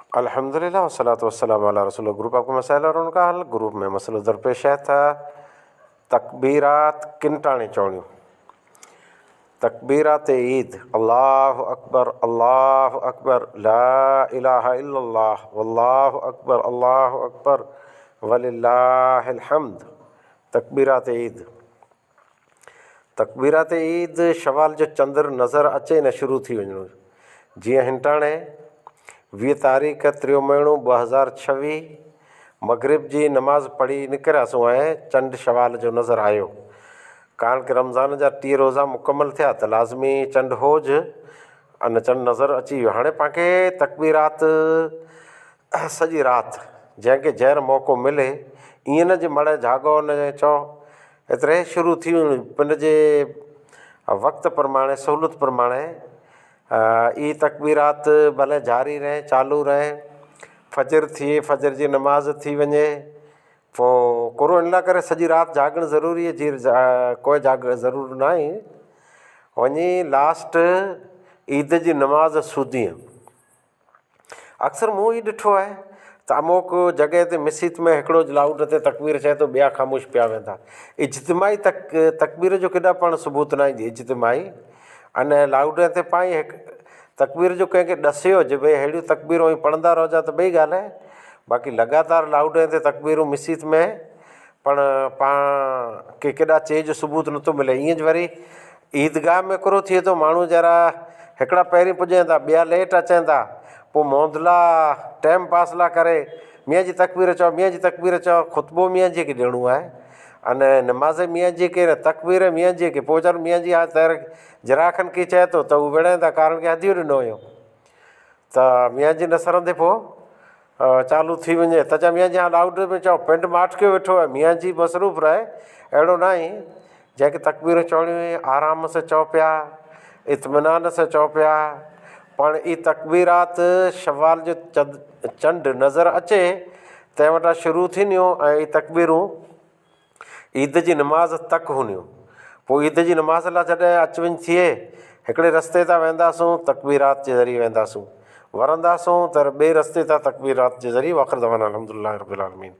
अल्हम्दुलिल्लाह वस्सलातु वस्सलामु अला रसूलिल्लाह। ग्रुप आपको मसाइल और उनका हल। ग्रुप में मसलो दरपेश है था तकबीरात किन टाणे चवणियूं। तकबीरात ईद अल्लाहु अकबर ला इलाहा इल्लल्लाह वल्लाहु अकबर वलिल्लाहिल हम्द। तकबीरात ईद शवाल जो चंद्र नज़र अचे न शुरू थी वञो। जीअं हिंटाणे 20 तारीख़ 3 महीनो 2026 मगरिब जी नमाज़ पढ़ी निकिरासूं ऐं चंड शवाल जो नज़र आयो। कारण कि रमज़ान जा 3 रोज़ा मुकम्मल थिया त लाज़मी चंड होज अने चंड नज़र अची वियो। हाणे पाणखे तकबीरात सॼी राति जंहिंखे जहिड़ो मौक़ो मिले ईअं न जे मड़े जागो न चओ एतिरे शुरू थी वञे पिन जे वक़्त प्रमाणे सहूलियत प्रमाणे ई तकबीरात भले जारी रहे चालू रहे। फजर थिए फजर जी नमाज़ थी वञे पोइ कुरो इन लाइ करे सॼी राति जागणु ज़रूरी आहे। जीअं कोई जाग ज़रूर न आहे वञी लास्ट ईद जी नमाज़ सूदीअ। अक्सर मूं ई ॾिठो आहे त अमुक जॻह ते मस्जिद में हिकिड़ो लाउड ते तकबीर चए थो ॿिया ख़ामोश पिया वेंदा। इज्तिमाही तकबीर जो केॾा पाण सबूत न ईंदी इज्तिमाही अने लाउड ते पाई हिकु तकबीर जो कंहिंखे ॾसियो हुजे भई अहिड़ियूं तकबीरूं पढ़ंदा रहिजा त ॿई ॻाल्हि आहे। बाक़ी लगातार लाउड ते तकबीरूं मस्जिद में पाण के केॾा चेज सबूत नथो मिले। ईअं वरी ईदगाह में कुरो थिए थो माण्हू जरा हिकिड़ा पहिरीं पुॼनि था ॿिया लेट अचनि था पोइ मोंदला टाइम पास लाइ करे मींहं जी तकबीर चओ मींहं जी तकबीर चओ। ख़ुतबो मींहं जी खे ॾियणो आहे अने नमाज़ मींहं जी खे तकबीर मींहं जी खे पोइ वीचारो मींहं जी हा तैर जराखनि खे चए थो त उहो विढ़नि था कारण खे हदियो ॾिनो हुयो त मींहं जी न सरंदे पोइ चालू थी वञे त चओ मींहं जी हाणे लाउड में चओ पिंड माठ के वेठो आहे मींहं जी मसरूफ़ रहे। अहिड़ो न आहे जंहिंखे तकबीरूं चवणियूं आराम सां चओ पिया इत्मिनान सां चओ पिया। पाण ई तकबीरात शवाल जो चंड नज़र अचे तंहिं वटां शुरू थींदियूं ऐं ई तकबीरूं ईद जी नमाज़ तक हूंदियूं। पोइ ईद जी नमाज़ लाइ जॾहिं अच वञु थिए हिकिड़े रस्ते तां वेंदासूं तकबीरात जे ज़रिए वेंदासूं वरंदासूं त ॿिए रस्ते तां तकबीरात जे ज़रिए वाख़िर दवाना अल्हम्दुलिल्लाहि रब्बिल आलमीन।